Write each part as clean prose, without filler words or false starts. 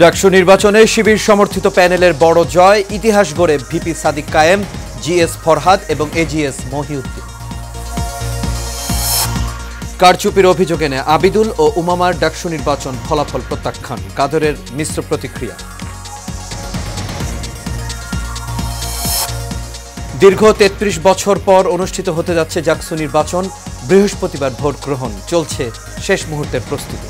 ডাকসু নির্বাচনে শিবির সমর্থিত প্যানেলের বড় জয়, ইতিহাস গড়ে ভিপি সাদিক কায়েম, জিএস ফরহাদ এবং এজিএস মহিউদ্দিন। কারচুপির অভিযোগ এনে আবিদুল ও উমামার ডাকসু নির্বাচন ফলাফল প্রত্যাখ্যান, কাদরের মিশ্র প্রতিক্রিয়া। দীর্ঘ ৩৩ বছর পর অনুষ্ঠিত হতে যাচ্ছে ডাকসু নির্বাচন, বৃহস্পতিবার ভোট গ্রহণ, চলছে শেষ মুহূর্তের প্রস্তুতি।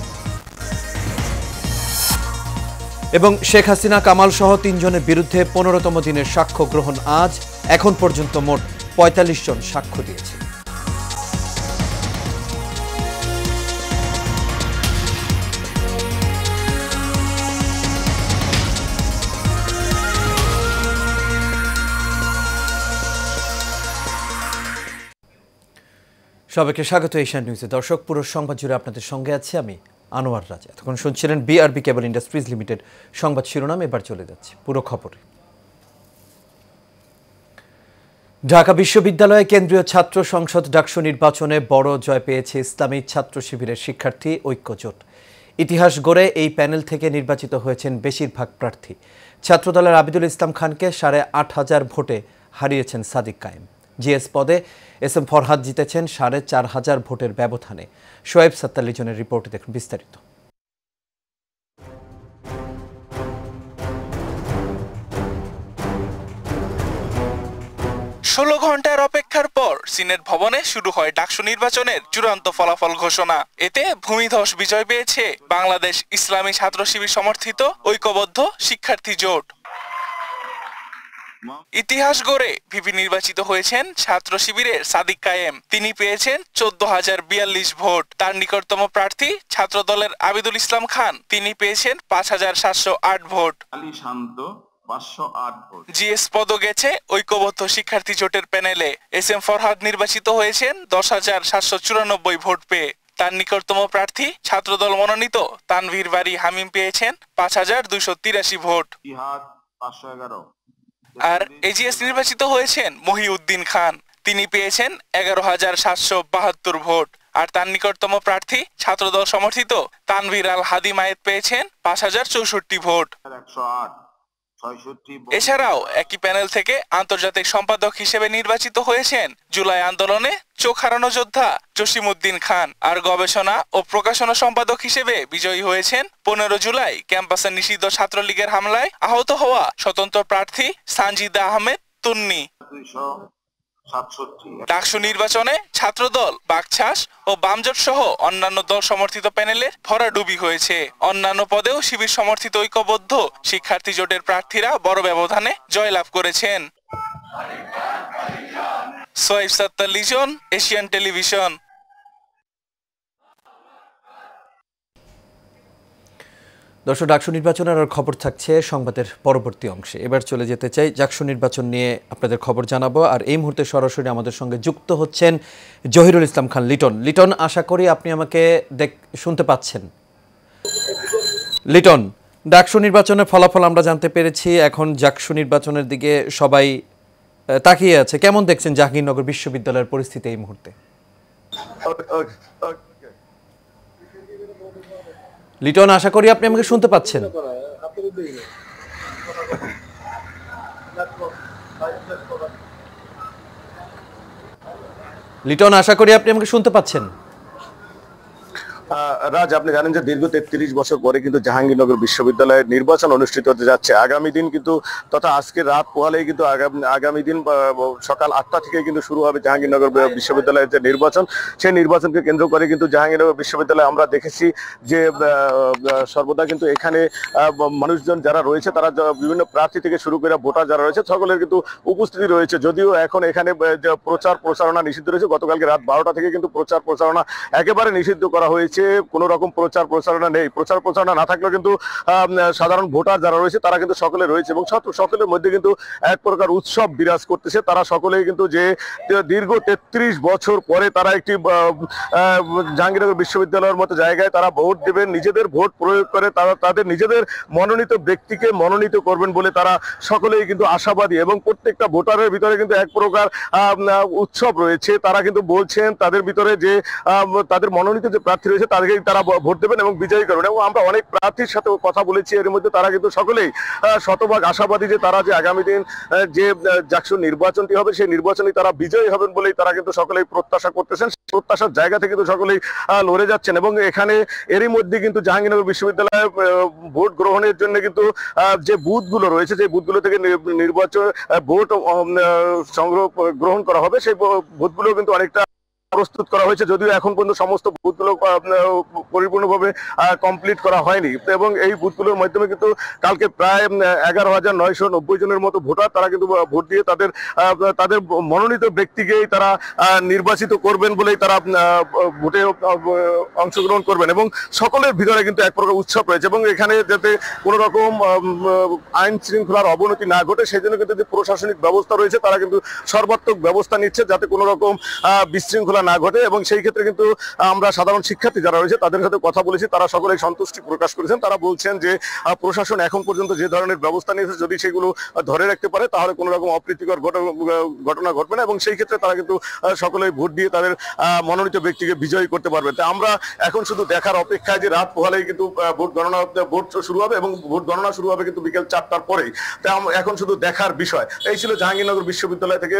এবং শেখ হাসিনা কামাল সহ ৩ জনের বিরুদ্ধে ১৫তম দিনের সাক্ষ্য গ্রহণ আজ। এখন পর্যন্ত মোট ৪৫ জন সাক্ষ্য দিয়েছে। সবাইকে স্বাগত এশিয়ান নিউজে। দর্শক, পুরো সংবাদ জুড়ে আপনাদের সঙ্গে আছি আমি আনোয়ার রাজা। এতক্ষণ শুনছিলেন বিআরবি কেবল ইন্ডাস্ট্রিজ লিমিটেড সংবাদ শিরোনাম। এবার চলে যাচ্ছে পুরো খবরে। ঢাকা বিশ্ববিদ্যালয়ে কেন্দ্রীয় ছাত্র সংসদ ডাকসু নির্বাচনে বড় জয় পেয়েছে ইসলামী ছাত্র শিবিরের শিক্ষার্থী ঐক্য জোট। ইতিহাস গড়ে এই প্যানেল থেকে নির্বাচিত হয়েছেন বেশিরভাগ প্রার্থী। ছাত্রদলের আবিদুল ইসলাম খানকে ৮৫০০ ভোটে হারিয়েছেন সাদিক কায়েম। জিএস পদে এস এম ফরহাদ জিতেছেন ৪৫০০ ভোটের ব্যবধানে। শোয়েব সাত্তার লিজনের রিপোর্টে দেখুন বিস্তারিত। ষোলো ঘন্টার অপেক্ষার পর সিনেট ভবনে শুরু হয় ডাকসু নির্বাচনের চূড়ান্ত ফলাফল ঘোষণা। এতে ভূমিধস বিজয় পেয়েছে বাংলাদেশ ইসলামী ছাত্র শিবির সমর্থিত ঐক্যবদ্ধ শিক্ষার্থী জোট। ইতিহাস গড়ে ভিপি নির্বাচিত হয়েছেন ছাত্র শিবিরের সাদিক কায়েম। তিনি পেয়েছেন ১৪,০৪২ ভোট। তার নিকটতম প্রার্থী ছাত্র দলের আবিদুল ইসলাম খান, তিনি পেয়েছেন ৫,৭০৮ ভোট। জিএস পদ গেছে ঐক্যবদ্ধ শিক্ষার্থী জোটের প্যানেলে। এস এম ফরহাদ নির্বাচিত হয়েছেন ১০,৭৯৪ ভোট পেয়ে। তার নিকটতম প্রার্থী ছাত্রদল মনোনীত তানভীর বারী হামিম পেয়েছেন ৫,২৮৩ ভোট। আর এজিএস নির্বাচিত হয়েছেন মহিউদ্দিন খান, তিনি পেয়েছেন ১১,৭৭২ ভোট। আর তার নিকটতম প্রার্থী ছাত্রদল সমর্থিত তানভীর আল হাদি মায়েত পেয়েছেন ৫,০৬৪ ভোট। এছাড়াও একই প্যানেল থেকে আন্তর্জাতিক সম্পাদক হিসেবে নির্বাচিত হয়েছেন জুলাই আন্দোলনে চোখ হারানো যোদ্ধা জসিমউদ্দিন খান। আর গবেষণা ও প্রকাশনা সম্পাদক হিসেবে বিজয়ী হয়েছেন ১৫ জুলাই ক্যাম্পাসে নিষিদ্ধ ছাত্রলীগের হামলায় আহত হওয়া স্বতন্ত্র প্রার্থী সানজিদা আহমেদ তুন্নি। ডাকসু নির্বাচনে ছাত্রদল, বাকছাস ও বামজোট সহ অন্যান্য দল সমর্থিত প্যানেলের ভরাডুবি হয়েছে। অন্যান্য পদেও শিবির সমর্থিত ঐক্যবদ্ধ শিক্ষার্থী জোটের প্রার্থীরা বড় ব্যবধানে জয়লাভ করেছেন। Shoaib Sattar Lizon, Asian television. দর্শক, ডাকসু নির্বাচনের আর খবর থাকছে সংবাদের পরবর্তী অংশে। এবার চলে যেতে চাই ডাকসু নির্বাচন নিয়ে আপনাদের খবর জানাবো। আর এই মুহূর্তে সরাসরি আমাদের সঙ্গে যুক্ত হচ্ছেন জহিরুল ইসলাম খান লিটন। লিটন, আশা করি আপনি আমাকে শুনতে পাচ্ছেন। লিটন, ডাকসু নির্বাচনের ফলাফল আমরা জানতে পেরেছি। এখন ডাকসু নির্বাচনের দিকে সবাই তাকিয়ে আছে। কেমন দেখছেন জাহাঙ্গীরনগর বিশ্ববিদ্যালয়ের পরিস্থিতি এই মুহূর্তে? লিটন, আশা করি আপনি আমাকে শুনতে পাচ্ছেন। লিটন, আশা করি আপনি আমাকে শুনতে পাচ্ছেন। রাজ, আপনি জানেন যে দীর্ঘ ৩৩ বছর পরে কিন্তু জাহাঙ্গীরনগর বিশ্ববিদ্যালয়ের নির্বাচন অনুষ্ঠিত হতে যাচ্ছে। আগামী দিন কিন্তু তথা আজকে রাত পোহালেই কিন্তু আগামী দিন সকাল ৮টা থেকে কিন্তু শুরু হবে জাহাঙ্গীরনগর বিশ্ববিদ্যালয়ের যে নির্বাচন। সেই নির্বাচনকে কেন্দ্র করে কিন্তু জাহাঙ্গীরনগর বিশ্ববিদ্যালয়ে আমরা দেখেছি যে সর্বদা কিন্তু এখানে মানুষজন যারা রয়েছে, তারা বিভিন্ন প্রার্থী থেকে শুরু করে ভোটার যারা রয়েছে, সকলের কিন্তু উপস্থিতি রয়েছে। যদিও এখন এখানে প্রচার প্রচারণা নিষিদ্ধ রয়েছে। গতকালকে রাত ১২টা থেকে কিন্তু প্রচার প্রচারণা একেবারে নিষিদ্ধ করা হয়েছে। কোনো রকম প্রচার প্রচারণা নেই। প্রচার প্রচারণা না থাকলেও কিন্তু সাধারণ ভোটার যারা রয়েছে তারা কিন্তু সকলে রয়েছে এবং সকলের মধ্যে কিন্তু এক প্রকার উৎসব বিরাজ করতেছে। তারা সকলেই কিন্তু যে দীর্ঘ ৩৩ বছর পরে তারা একটি জাহাঙ্গীরনগর বিশ্ববিদ্যালয়ের মতো জায়গায় তারা ভোট দেবেন, নিজেদের ভোট প্রয়োগ করে তারা তাদের নিজেদের মনোনীত ব্যক্তিকে মনোনীত করবেন বলে তারা সকলেই কিন্তু আশাবাদী। এবং প্রত্যেকটা ভোটারের ভিতরে কিন্তু এক প্রকার উৎসব রয়েছে। তারা কিন্তু বলছেন তাদের ভিতরে যে তাদের মনোনীত যে প্রার্থী রয়েছে রয়েছে তাদেরকেই তারা ভোট দেবেন এবং বিজয়ী করবেন। এবং আমরা অনেক প্রার্থীর সাথে কথা বলেছি, এর মধ্যে তারা কিন্তু সকলেই শতভাগ আশাবাদী যে তারা যে আগামী দিন যে জাকসু নির্বাচনটি হবে সেই নির্বাচনে তারা বিজয়ী হবেন বলেই তারা কিন্তু সকলেই প্রত্যাশা করতেছেন। প্রত্যাশার জায়গা থেকে কিন্তু সকলেই লড়ে যাচ্ছেন। এবং এখানে এরই মধ্যে কিন্তু জাহাঙ্গীরনগর বিশ্ববিদ্যালয়ে ভোট গ্রহণের জন্য কিন্তু যে বুথগুলো রয়েছে, যে বুথগুলো থেকে নির্বাচন ভোট সংগ্রহ গ্রহণ করা হবে, সেই বুথগুলো কিন্তু অনেকটা প্রস্তুত করা হয়েছে, যদিও এখন পর্যন্ত সমস্ত বুথগুলো পরিপূর্ণভাবে কমপ্লিট করা হয়নি। এবং এই বুথগুলোর মাধ্যমে কিন্তু কালকে প্রায় 11,990 জনের মতো ভোটার তারা কিন্তু ভোট দিয়ে তাদের মনোনীত ব্যক্তিকেই তারা নির্বাচিত করবেন বলেই তারা ভোটে অংশগ্রহণ করবেন। এবং সকলের ভিতরে কিন্তু এক প্রকার উৎসব রয়েছে। এবং এখানে যাতে কোনো রকম আইন শৃঙ্খলার অবনতি না ঘটে সেই জন্য কিন্তু যে প্রশাসনিক ব্যবস্থা রয়েছে তারা কিন্তু সর্বাত্মক ব্যবস্থা নিচ্ছে যাতে কোনো রকম বিশৃঙ্খলা না ঘটে। এবং সেই ক্ষেত্রে কিন্তু আমরা সাধারণ শিক্ষার্থী যারা রয়েছে তাদের সাথে কথা বলেছি, তারা সকলেই সন্তুষ্টি প্রকাশ করেছেন। তারা বলছেন যে প্রশাসন এখন পর্যন্ত যে ধরনের ব্যবস্থা নিয়েছে যদি সেগুলো ধরে রাখতে পারে তাহলে কোনো রকম অপ্রীতিকর ঘটনা ঘটবে না। এবং সেই ক্ষেত্রে তারা কিন্তু সকলেই ভোট দিয়ে তাদের মনোনীত ব্যক্তিকে বিজয়ী করতে পারবে। তাই আমরা এখন শুধু দেখার অপেক্ষায় যে রাত পোহালেই কিন্তু ভোট শুরু হবে এবং ভোট গণনা শুরু হবে কিন্তু বিকেল 4টার পরেই। তাই এখন শুধু দেখার বিষয়। এই ছিল জাহাঙ্গীরনগর বিশ্ববিদ্যালয় থেকে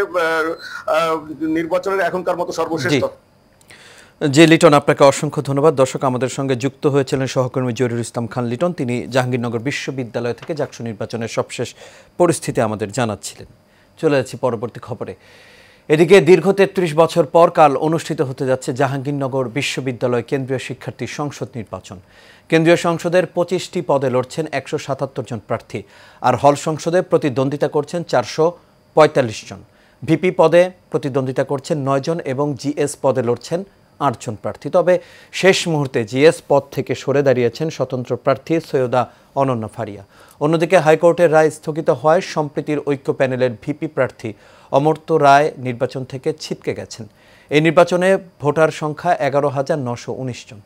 নির্বাচনের এখনকার মতো সর্বশেষ। জি লিটন, আপনাকে অসংখ্য ধন্যবাদ। দর্শক, আমাদের সঙ্গে যুক্ত হয়েছিলেন সহকর্মী জহিরুল ইসলাম খান লিটন। তিনি জাহাঙ্গীরনগর বিশ্ববিদ্যালয় থেকে জাকসু নির্বাচনের সবশেষ পরিস্থিতি আমাদের জানাচ্ছিলেন। চলে যাচ্ছি পরবর্তী খবরে। এদিকে দীর্ঘ 33 বছর পর কাল অনুষ্ঠিত হতে যাচ্ছে জাহাঙ্গীরনগর বিশ্ববিদ্যালয় কেন্দ্রীয় শিক্ষার্থী সংসদ নির্বাচন। কেন্দ্রীয় সংসদের 25টি পদে লড়ছেন 177 জন প্রার্থী, আর হল সংসদে প্রতিদ্বন্দ্বিতা করছেন 445 জন। ভিপি পদে প্রতিদ্বন্দ্বিতা করছেন 9 জন এবং জিএস পদে লড়ছেন 8 জন প্রার্থী। তবে শেষ মুহূর্তে জিএস পদ থেকে সরে দাঁড়িয়েছেন স্বতন্ত্র প্রার্থী সৈয়দা অনন্যা ফারিয়া। অন্যদিকে হাইকোর্টের রায় স্থগিত হওয়ায় সম্প্রীতির ঐক্য প্যানেলের ভিপি প্রার্থী অমর্ত্য রায় নির্বাচন থেকে ছিটকে গেছেন। এই নির্বাচনে ভোটার সংখ্যা 11,919 জন।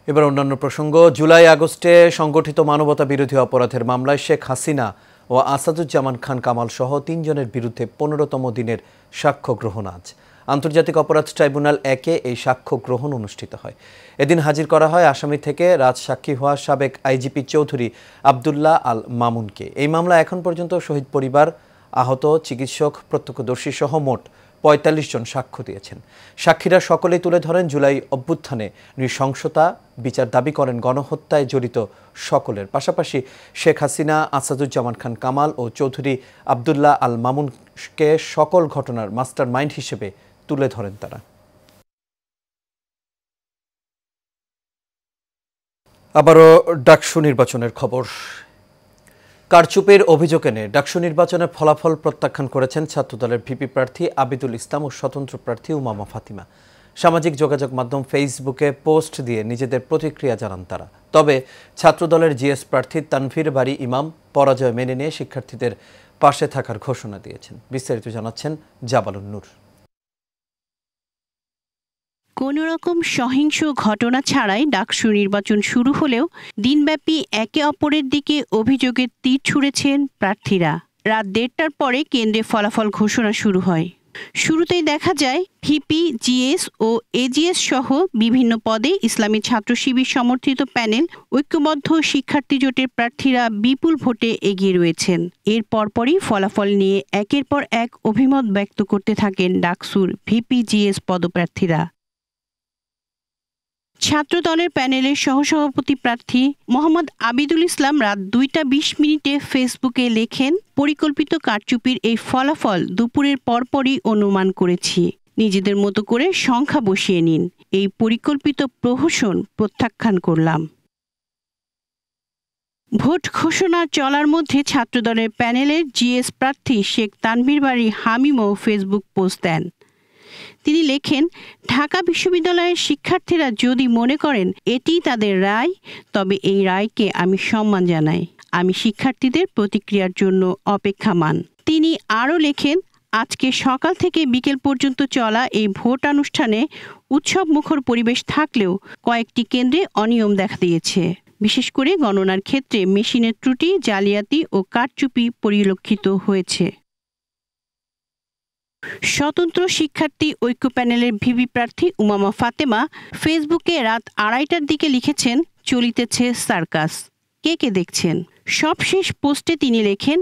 এবার অন্যান্য প্রসঙ্গ। জুলাই আগস্টে সংগঠিত মানবতা বিরোধী অপরাধের মামলায় শেখ হাসিনা ও আসাদুজ্জামান খান কামাল সহ 3 জনের বিরুদ্ধে 15তম দিনের সাক্ষ্য গ্রহণ আজ। আন্তর্জাতিক অপরাধ ট্রাইব্যুনাল 1-এ এই সাক্ষ্য গ্রহণ অনুষ্ঠিত হয়। এদিন হাজির করা হয় আসামি থেকে রাজসাক্ষী হওয়া সাবেক আইজিপি চৌধুরী আবদুল্লাহ আল মামুনকে। এই মামলা এখন পর্যন্ত শহীদ পরিবার, আহত, চিকিৎসক, প্রত্যক্ষদর্শী সহ মোট 45 জন সাক্ষ্য দিয়েছেন। সাক্ষীরা সকলেই তুলে ধরেন জুলাই অভ্যুত্থানে নৃশংসতা, বিচার দাবি করেন গণহত্যায় জড়িত সকলের। পাশাপাশি শেখ হাসিনা, আসাদুজ্জামান খান কামাল ও চৌধুরী আবদুল্লাহ আল মামুনকে সকল ঘটনার মাস্টার মাইন্ড হিসেবে তুলে ধরেন তারা। আবারও ডাকসু নির্বাচনের খবর। কারচুপির অভিযোগ এনে ডাকসু নির্বাচনের ফলাফল প্রত্যাখ্যান করেছেন ছাত্রদলের ভিপি প্রার্থী আবিদুল ইসলাম ও স্বতন্ত্র প্রার্থী উমামা ফাতিমা। সামাজিক যোগাযোগ মাধ্যম ফেসবুকে পোস্ট দিয়ে নিজেদের প্রতিক্রিয়া জানান তারা। তবে ছাত্রদলের জিএস প্রার্থী তানভীর বারী ইমাম পরাজয় মেনে নিয়ে শিক্ষার্থীদের পাশে থাকার ঘোষণা দিয়েছেন। বিস্তারিত জানাচ্ছেন জাবালুন নূর। কোনো রকম সহিংস ঘটনা ছাড়াই ডাকসু নির্বাচন শুরু হলেও দিনব্যাপী একে অপরের দিকে অভিযোগের তীর ছুঁড়েছেন প্রার্থীরা। রাত 1:30টার পরে কেন্দ্রে ফলাফল ঘোষণা শুরু হয়। শুরুতেই দেখা যায় ভিপি, জিএস ও এজিএস সহ বিভিন্ন পদে ইসলামী ছাত্র শিবির সমর্থিত প্যানেল ঐক্যবদ্ধ শিক্ষার্থী জোটের প্রার্থীরা বিপুল ভোটে এগিয়ে রয়েছেন। এর পরপরই ফলাফল নিয়ে একের পর এক অভিমত ব্যক্ত করতে থাকেন ডাকসুর ভিপি, জিএস পদপ্রার্থীরা। ছাত্রদলের প্যানেলের সহসভাপতি প্রার্থী মোহাম্মদ আবিদুল ইসলাম রাত 2:20 ফেসবুকে লেখেন, পরিকল্পিত কারচুপির এই ফলাফল দুপুরের পরপরই অনুমান করেছি। নিজেদের মতো করে সংখ্যা বসিয়ে নিন। এই পরিকল্পিত প্রহসন প্রত্যাখ্যান করলাম। ভোট ঘোষণা চলার মধ্যে ছাত্রদলের প্যানেলের জিএস প্রার্থী শেখ তানভীর বারী হামিমও ফেসবুক পোস্ট দেন। তিনি লেখেন, ঢাকা বিশ্ববিদ্যালয়ের শিক্ষার্থীরা যদি মনে করেন এটি তাদের রায়, তবে এই রায়কে আমি সম্মান জানাই। আমি শিক্ষার্থীদের প্রতিক্রিয়ার জন্য অপেক্ষামান। তিনি আরও লেখেন, আজকে সকাল থেকে বিকেল পর্যন্ত চলা এই ভোট অনুষ্ঠানে উৎসব মুখর পরিবেশ থাকলেও কয়েকটি কেন্দ্রে অনিয়ম দেখা দিয়েছে। বিশেষ করে গণনার ক্ষেত্রে মেশিনের ত্রুটি, জালিয়াতি ও কারচুপি পরিলক্ষিত হয়েছে। স্বতন্ত্র শিক্ষার্থী ঐক্য প্যানেলের ভিপি প্রার্থী উমামা ফাতেমা ফেসবুকে রাত 2:30টার দিকে লিখেছেন, চলিতেছে সার্কাস, কে কে দেখছেন। সবশেষ পোস্টে তিনি লেখেন,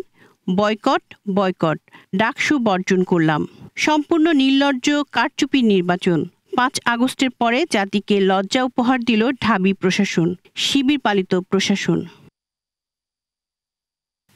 বয়কট বয়কট, ডাকসু বর্জন করলাম। সম্পূর্ণ নির্লজ্জ কারচুপি নির্বাচন। 5 আগস্টের পরে জাতিকে লজ্জা উপহার দিল ঢাবি প্রশাসন, শিবির পালিত প্রশাসন।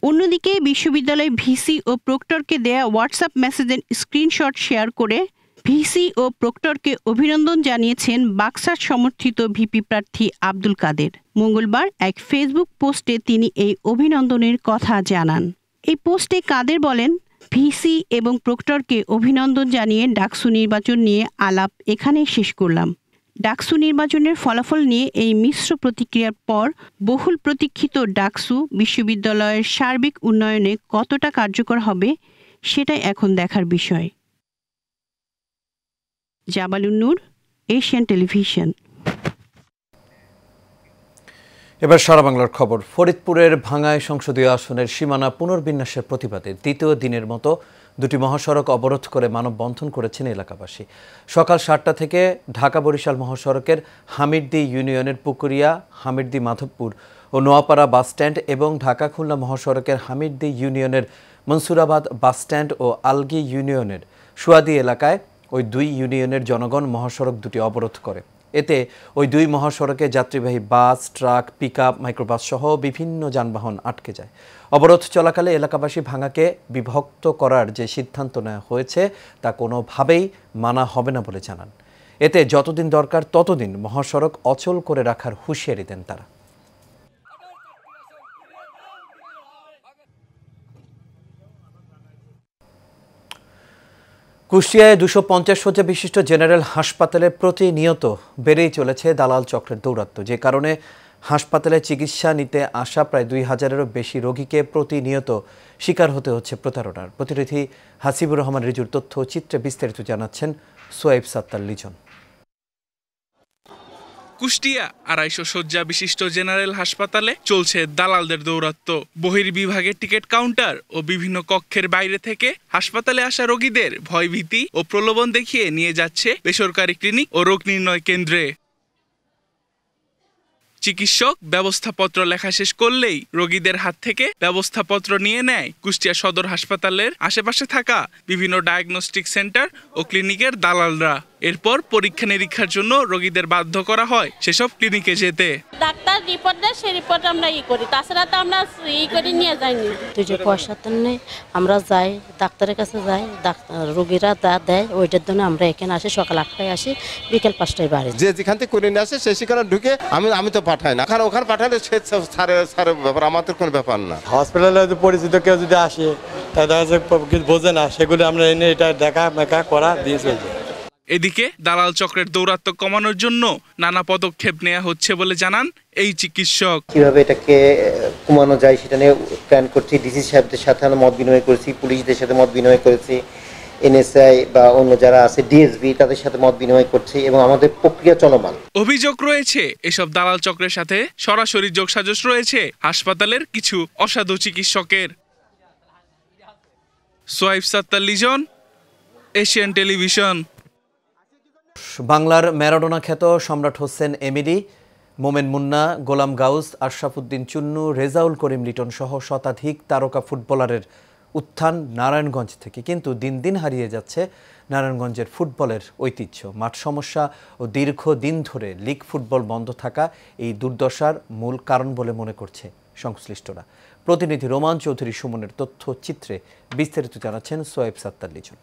অন্যদিকে বিশ্ববিদ্যালয় ভিসি ও প্রক্টরকে দেয়া হোয়াটসঅ্যাপ মেসেজের স্ক্রিনশট শেয়ার করে ভিসি ও প্রক্টরকে অভিনন্দন জানিয়েছেন বাক্সার সমর্থিত ভিপি প্রার্থী আব্দুল কাদের। মঙ্গলবার এক ফেসবুক পোস্টে তিনি এই অভিনন্দনের কথা জানান। এই পোস্টে কাদের বলেন, ভিসি এবং প্রক্টরকে অভিনন্দন জানিয়ে ডাকসু নির্বাচন নিয়ে আলাপ এখানেই শেষ করলাম। ডাকসু নির্বাচনের ফলাফল নিয়ে এই মিশ্র প্রতিক্রিয়ার পর বহুল প্রতীক্ষিত ডাকসু বিশ্ববিদ্যালয়ের সার্বিক উন্নয়নে কতটা কার্যকর হবে সেটাই এখন দেখার বিষয়। জাবালুন নূর, এশিয়ান টেলিভিশন। এবার সারা বাংলার খবর। ফরিদপুরের ভাঙ্গায় সংসদীয় আসনের সীমানা পুনর্বিন্যাসের প্রতিবাদে দ্বিতীয় দিনের মতো দুটি মহাসড়ক অবরোধ করে মানববন্ধন করেছেন এলাকাবাসী। সকাল 7টা থেকে ঢাকা বরিশাল মহাসড়কের হামিরদি ইউনিয়নের পুকুরিয়া, হামিরদি মাধবপুর ও নোয়াপাড়া বাসস্ট্যান্ড এবং ঢাকা খুলনা মহাসড়কের হামিরদি ইউনিয়নের মনসুরাবাদ বাসস্ট্যান্ড ও আলগি ইউনিয়নের সুয়াদি এলাকায় ওই দুই ইউনিয়নের জনগণ মহাসড়ক দুটি অবরোধ করে। এতে ওই দুই মহাসড়কে যাত্রীবাহী বাস, ট্রাক, পিকআপ, মাইক্রোবাস সহ বিভিন্ন যানবাহন আটকে যায়। অবরোধ চলাকালে এলাকাবাসী ভাঙ্গাকে বিভক্ত করার যে সিদ্ধান্ত নেওয়া হয়েছে তা কোনোভাবেই মানা হবে না বলে জানান। এতে যতদিন দরকার ততদিন মহাসড়ক অচল করে রাখার হুঁশিয়ারি দেন তারা। কুষ্টিয়ায় 250 শয্যা বিশিষ্ট জেনারেল হাসপাতালে প্রতিনিয়ত বেড়েই চলেছে দালাল চক্রের দৌরাত্ম্য, যে কারণে হাসপাতালে চিকিৎসা নিতে আসা প্রায় 2000-এরও বেশি রোগীকে প্রতিনিয়ত শিকার হতে হচ্ছে প্রতারণার। প্রতিনিধি হাসিবুর রহমান রিজুর তথ্য চিত্রে বিস্তারিত জানাচ্ছেন সোয়াইব সাত্তার লিজন। কুষ্টিয়া 250 শয্যা বিশিষ্ট জেনারেল হাসপাতালে চলছে দালালদের দৌরাত্ম্য। বহির্বিভাগের টিকিট কাউন্টার ও বিভিন্ন কক্ষের বাইরে থেকে হাসপাতালে আসা রোগীদের ভয়ভীতি ও প্রলোভন দেখিয়ে নিয়ে যাচ্ছে বেসরকারি ক্লিনিক ও রোগ নির্ণয় কেন্দ্রে। চিকিৎসক ব্যবস্থাপত্র লেখা শেষ করলেই রোগীদের হাত থেকে ব্যবস্থাপত্র নিয়ে নেয় কুষ্টিয়া সদর হাসপাতালের আশেপাশে থাকা বিভিন্ন ডায়াগনস্টিক সেন্টার ও ক্লিনিকের দালালরা। এরপর পরীক্ষা নিরীক্ষার জন্য রোগীদের বাধ্য করা হয় সেসব ক্লিনিকে যেতে। ডাক্তার রিপোর্ট দেয়, সেই রিপোর্ট আমরা করি, তাছাড়া তো আমরা করে নিয়ে যাইনি। তুই যে পয়সা তো নেই, আমরা যাই ডাক্তারের কাছে যাই, রোগীরা যা দেয় ওইটার জন্য আমরা এখানে আসি। সকাল 8টায় আসি, বিকেল 5টায় বাড়ি। যে যেখান থেকে করে নিয়ে আসে সে সেখানে ঢুকে আমি তো পাঠাই না, কারণ ওখানে পাঠালে সে সারের ব্যাপার, আমাদের কোনো ব্যাপার না। হসপিটালে পরিচিত কেউ যদি আসে তাদের কিছু বোঝে না, সেগুলো আমরা এনে এটা দেখা মেকা করা দিয়ে চলছে। এদিকে দালাল চক্রের দৌরাত্ম্য কমানোর জন্য নানা পদক্ষেপ নেওয়া হচ্ছে বলে জানান এই চিকিৎসক। কিভাবে এটাকে কমানো যায় সেটা নিয়ে প্ল্যান করছি। ডিসি সাহেবদের সাথে আমরা মত বিনিময় করেছি, পুলিশদের সাথে মত বিনিময় করেছি, এনএসআই বা অন্য যারা আছে ডিএসবি তাদের সাথে মত বিনিময় করছি এবং আমাদের প্রক্রিয়া চলমান। অভিযোগ রয়েছে এসব দালাল চক্রের সাথে সরাসরি যোগসাজশ রয়েছে হাসপাতালের কিছু অসাধু চিকিৎসকের। Shoaib Sattar Lizon, Asian television. বাংলার ম্যারাডোনা খ্যাত সম্রাট হোসেন এমিলি, মোমেন মুন্না, গোলাম গাউস, আশরাফুদ্দিন চুন্নু, রেজাউল করিম লিটন সহ শতাধিক তারকা ফুটবলারের উত্থান নারায়ণগঞ্জ থেকে। কিন্তু দিন দিন হারিয়ে যাচ্ছে নারায়ণগঞ্জের ফুটবলের ঐতিহ্য। মাঠ সমস্যা ও দীর্ঘদিন ধরে লীগ ফুটবল বন্ধ থাকা এই দুর্দশার মূল কারণ বলে মনে করছে সংশ্লিষ্টরা। প্রতিনিধি রোমান চৌধুরী সুমনের তথ্য চিত্রে বিস্তারিত জানাচ্ছেন সোয়েব সাত্তার লিজন।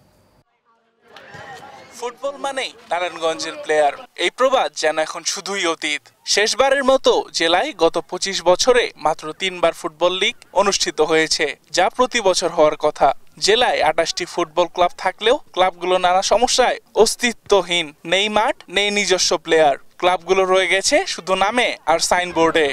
ফুটবল মানেই নারায়ণগঞ্জের প্লেয়ার, এই প্রবাদ যেন এখন শুধুই অতীত। শেষবারের মতো জেলায় গত 25 বছরে মাত্র 3বার ফুটবল লীগ অনুষ্ঠিত হয়েছে, যা প্রতি বছর হওয়ার কথা। জেলায় 28টি ফুটবল ক্লাব থাকলেও ক্লাবগুলো নানা সমস্যায় অস্তিত্বহীন। নেই মাঠ, নেই নিজস্ব প্লেয়ার। ক্লাবগুলো রয়ে গেছে শুধু নামে আর সাইনবোর্ডে।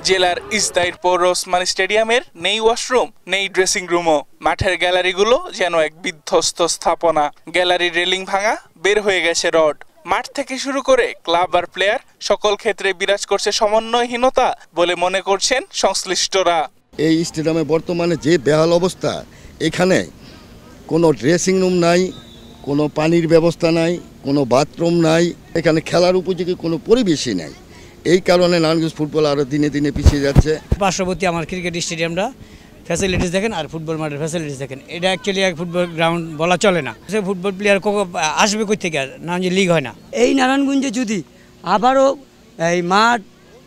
জেলার ইসদাইর পৌর ওসমান স্টেডিয়ামের নেই ওয়াশরুম, নেই ড্রেসিং রুমও। মাঠের গ্যালারিগুলো যেন এক বিধ্বস্ত স্থাপনা। গ্যালারির রেলিং ভাঙা, বের হয়ে গেছে রড। মাঠ থেকে শুরু করে ক্লাব আর প্লেয়ার সকল ক্ষেত্রে বিরাজ করছে সমন্বয়হীনতা বলে মনে করছেন সংশ্লিষ্টরা। এই স্টেডিয়ামে বর্তমানে যে বেহাল অবস্থা, এখানে কোনো ড্রেসিং রুম নাই, কোনো পানির ব্যবস্থা নাই, কোনো বাথরুম নাই, এখানে খেলার উপযোগী কোনো পরিবেশই নাই। এই কারণে নারায়ণগঞ্জ ফুটবল আরও দিনে দিনে পিছিয়ে যাচ্ছে। পার্শ্ববর্তী আমার ক্রিকেট স্টেডিয়ামটা ফ্যাসিলিটিস দেখেন আর ফুটবল মাঠের ফ্যাসিলিটিস দেখেন, এটা অ্যাকচুয়ালি এক ফুটবল গ্রাউন্ড বলা চলে না। সে ফুটবল প্লেয়ার আসবে কই থেকে? নারায়ণগঞ্জ লিগ হয় না। এই নারায়ণগঞ্জে যদি আবারও এই মাঠ,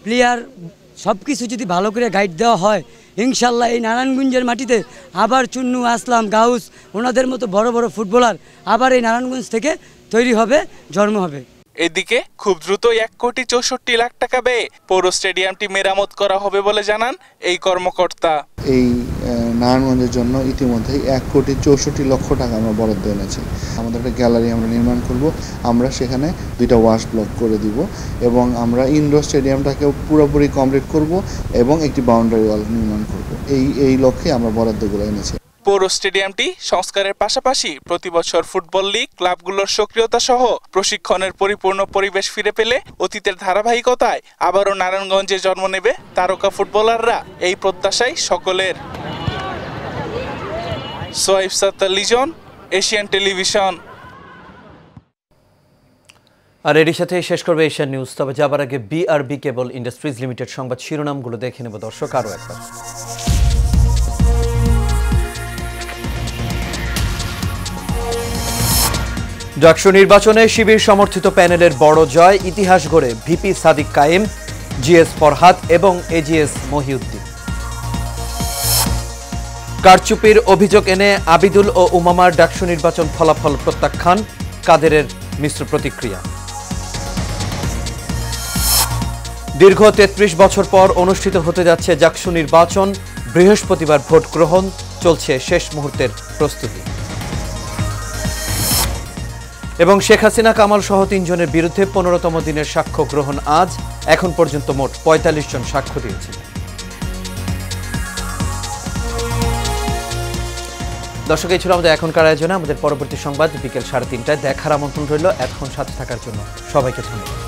প্লেয়ার সব কিছু যদি ভালো করে গাইড দেওয়া হয়, ইনশাল্লাহ এই নারায়ণগঞ্জের মাটিতে আবার চুন্নু, আসলাম, গাউস ওনাদের মতো বড় বড় ফুটবলার আবার এই নারায়ণগঞ্জ থেকে তৈরি হবে, জন্ম হবে। এদিকে খুব দ্রুত 1,64,00,000 টাকা ব্যয়ে পৌর স্টেডিয়ামটি মেরামত করা হবে বলে জানান এই কর্মকর্তা। এই নারায়ণগঞ্জের জন্য ইতিমধ্যেই 1,64,00,000 টাকা আমরা বরাদ্দ এনেছি। আমাদের একটা গ্যালারি আমরা নির্মাণ করব, আমরা সেখানে 2টা ওয়াশ ব্লক করে দিব এবং আমরা ইনডোর স্টেডিয়ামটাকেও পুরোপুরি কমপ্লিট করব এবং একটি বাউন্ডারি ওয়াল নির্মাণ করব। এই লক্ষ্যে আমরা বরাদ্দগুলো এনেছি। পৌর স্টেডিয়ামটি সংস্কারের পাশাপাশি প্রতি বছর ফুটবল লীগ, ক্লাবগুলোর সক্রিয়তা সহ প্রশিক্ষণের পরিপূর্ণ পরিবেশ ফিরে পেলে অতীতের ধারাবাহিকতায় আবারও নারায়ণগঞ্জে জন্ম নেবে তারকা ফুটবলাররা, এই প্রত্যাশাই সকলের। Shoaib Sattar Lizon, Asian television. আর এরই সাথে শেষ করবে এশিয়ান নিউজ। তবে যাবার আগে বিআরবি কেবল ইন্ডাস্ট্রিজ লিমিটেড সংবাদ শিরোনামগুলো দেখে নেব দর্শক আরও একবার। ডাকসু নির্বাচনে শিবির সমর্থিত প্যানেলের বড় জয়, ইতিহাস গড়ে ভিপি সাদিক কায়েম, জিএস ফরহাদ এবং এজিএস মহিউদ্দিন। কারচুপির অভিযোগ এনে আবিদুল ও উমামার ডাকসু নির্বাচন ফলাফল প্রত্যাখ্যান, কাদেরের মিশ্র প্রতিক্রিয়া। দীর্ঘ 33 বছর পর অনুষ্ঠিত হতে যাচ্ছে ডাকসু নির্বাচন, বৃহস্পতিবার ভোট গ্রহণ, চলছে শেষ মুহূর্তের প্রস্তুতি। এবং শেখ হাসিনা, কামাল সহ 3 জনের বিরুদ্ধে 15তম দিনের সাক্ষ্য গ্রহণ আজ। এখন পর্যন্ত মোট 45 জন সাক্ষ্য দিয়েছেন। দর্শক, এই ছিল আমাদের এখনকার আয়োজনে। আমাদের পরবর্তী সংবাদ বিকেল 3:30টায় দেখার আমন্ত্রণ রইল। এতক্ষণ সাথে থাকার জন্য সবাইকে ধন্যবাদ।